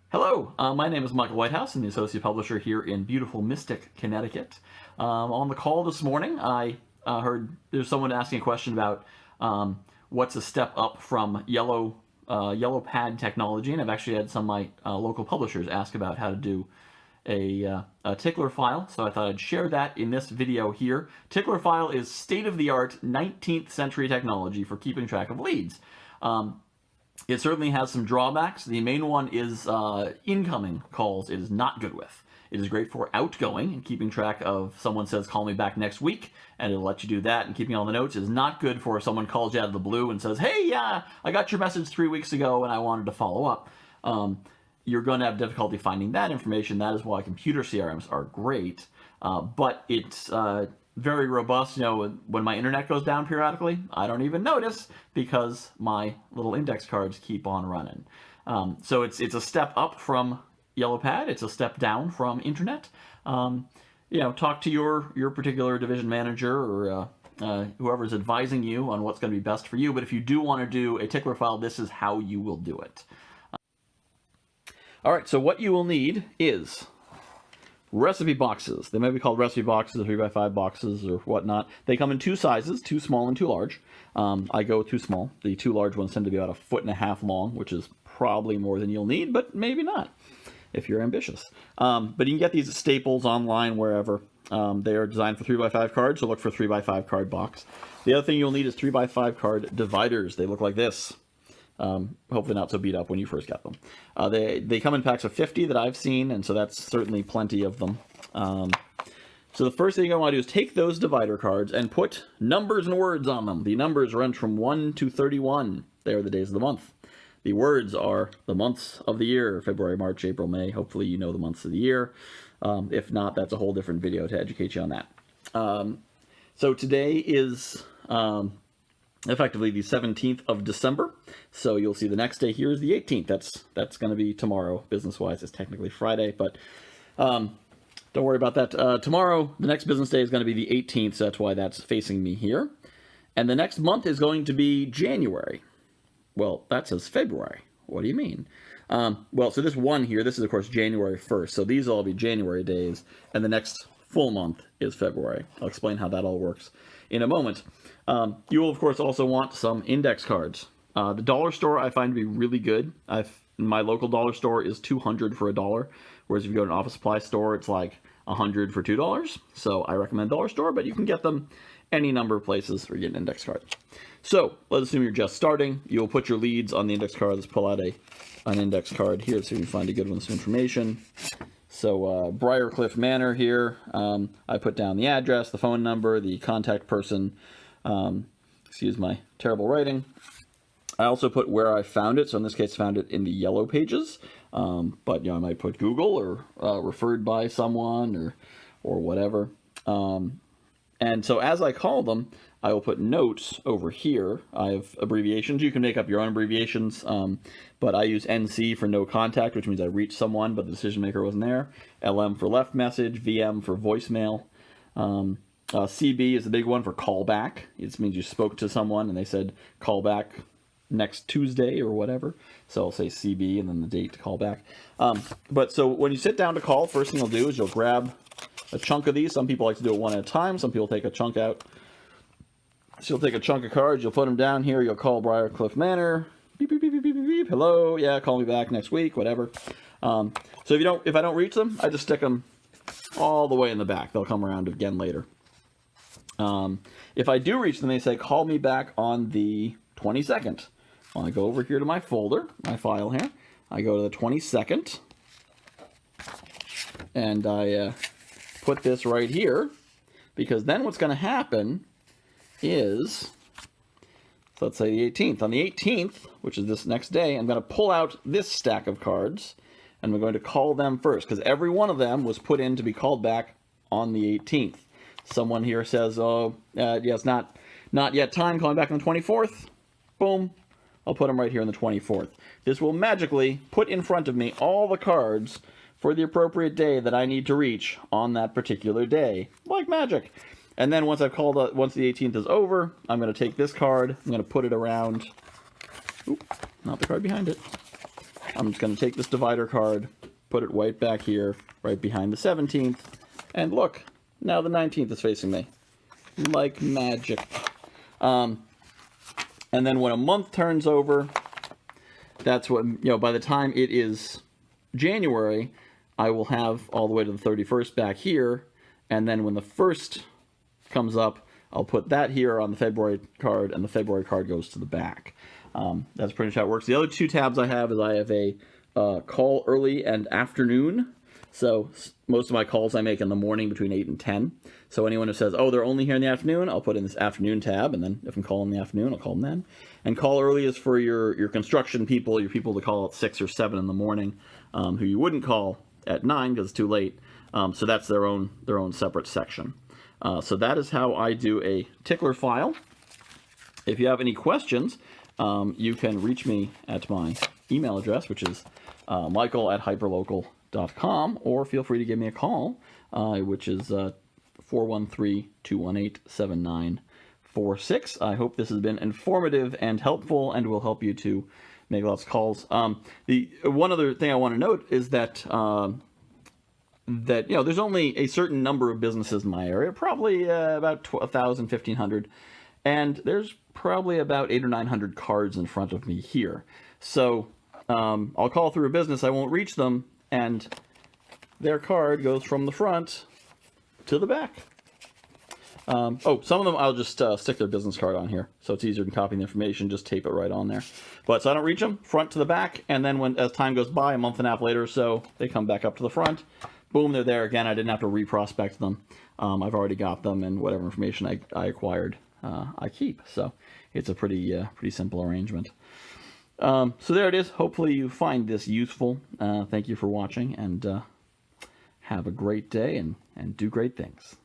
Hello, my name is Michael Whitehouse. I'm the Associate Publisher here in beautiful Mystic, Connecticut. On the call this morning, I heard there's someone asking a question about what's a step up from yellow pad technology, and I've actually had some of my local publishers ask about how to do a Tickler file, so I thought I'd share that in this video here. Tickler file is state-of-the-art 19th century technology for keeping track of leads. It certainly has some drawbacks. The main one is incoming calls it is not good with. It is great for outgoing and keeping track of someone says call me back next week, and it'll let you do that and keeping all the notes. It is not good for someone calls you out of the blue and says, hey, I got your message 3 weeks ago and I wanted to follow up. You're going to have difficulty finding that information. That is why computer CRMs are great, but it's very robust. You know, when my internet goes down periodically, I don't even notice because my little index cards keep on running. So it's a step up from Yellow Pad. It's a step down from internet. You know, talk to your particular division manager or whoever's advising you on what's going to be best for you. But if you do want to do a Tickler file, this is how you will do it. All right, so what you will need is recipe boxes. They may be called recipe boxes, 3x5 boxes, or whatnot. They come in two sizes, too small and too large. I go with too small. The two large ones tend to be about 1.5 feet long, which is probably more than you'll need, but maybe not if you're ambitious. But you can get these at Staples, online, wherever. They are designed for 3x5 cards, so look for 3x5 card box. The other thing you'll need is 3x5 card dividers. They look like this. Hopefully not so beat up when you first get them. They come in packs of 50 that I've seen, and so that's certainly plenty of them. So the first thing you're going to want to do is take those divider cards and put numbers and words on them. The numbers run from 1 to 31. They are the days of the month. The words are the months of the year: February, March, April, May. Hopefully you know the months of the year. If not, that's a whole different video to educate you on that. So today is effectively the 17th of December. So you'll see the next day here is the 18th. That's going to be tomorrow. Business-wise, it's technically Friday, but don't worry about that. Tomorrow, the next business day is going to be the 18th, so that's why that's facing me here. And the next month is going to be January. Well, that says February. What do you mean? Well, so this one here, this is, of course, January 1st. So these will all be January days, and the next full month is February. I'll explain how that all works in a moment. You will, of course, also want some index cards. The dollar store I find to be really good. My local dollar store is $200 for $1, whereas if you go to an office supply store, it's like $100 for $2. So I recommend dollar store, but you can get them any number of places where you get an index card. So let's assume you're just starting. You'll put your leads on the index card. Let's pull out an index card here so you can find a good one, some information. So Briarcliff Manor here. I put down the address, the phone number, the contact person. Excuse my terrible writing. I also put where I found it. So in this case, I found it in the yellow pages. But you know, I might put Google or referred by someone or whatever. And so as I call them, I will put notes over here. I have abbreviations. You can make up your own abbreviations, but I use NC for no contact, which means I reached someone, but the decision maker wasn't there. LM for left message, VM for voicemail. CB is the big one for callback. It means you spoke to someone and they said call back next Tuesday or whatever. So I'll say CB and then the date to call back. But so when you sit down to call, first thing you'll do is you'll grab a chunk of these. Some people like to do it one at a time. Some people take a chunk out. So you'll take a chunk of cards, you'll put them down here, you'll call Briarcliff Manor, beep, beep, beep, beep, beep, beep, hello, yeah, call me back next week, whatever. So if I don't reach them, I just stick them all the way in the back. They'll come around again later. If I do reach them, they say, call me back on the 22nd. Well, I go over here to my folder, my file here. I go to the 22nd, and I put this right here, because then what's going to happen is, so let's say the 18th. On the 18th, which is this next day, I'm going to pull out this stack of cards, and we're going to call them first, because every one of them was put in to be called back on the 18th. Someone here says, oh, yes, not yet time, calling back on the 24th. Boom. I'll put them right here on the 24th. This will magically put in front of me all the cards for the appropriate day that I need to reach on that particular day. Like magic. And then once the 18th is over, I'm going to take this card, I'm going to put it around, not the card behind it, I'm just going to take this divider card, put it right back here, right behind the 17th, and look, now the 19th is facing me. Like magic. And then when a month turns over, that's what, by the time it is January, I will have all the way to the 31st back here, and then when the 1st comes up, I'll put that here on the February card, and the February card goes to the back. That's pretty much how it works. The other two tabs I have is I have a call early and afternoon. So most of my calls I make in the morning between 8 and 10. So anyone who says, oh, they're only here in the afternoon, I'll put in this afternoon tab, and then if I'm calling in the afternoon, I'll call them then. And call early is for your construction people, your people to call at 6 or 7 in the morning, who you wouldn't call at 9 because it's too late. So that's their own separate section. So that is how I do a Tickler file. If you have any questions, you can reach me at my email address, which is michael@hyperlocal.com, or feel free to give me a call, which is 413-218-7946. I hope this has been informative and helpful and will help you to make lots of calls. The one other thing I want to note is that there's only a certain number of businesses in my area, probably about 1,000, 1,500, and there's probably about 800 or 900 cards in front of me here. So I'll call through a business, I won't reach them, and their card goes from the front to the back. Some of them I'll just stick their business card on here, so it's easier than copying the information, just tape it right on there. But so I don't reach them, front to the back, and then as time goes by, a month and a half later or so, they come back up to the front. Boom, they're there again. I didn't have to reprospect them. I've already got them, and whatever information I acquired, I keep. So it's a pretty simple arrangement. So there it is. Hopefully you find this useful. Thank you for watching, and have a great day and do great things.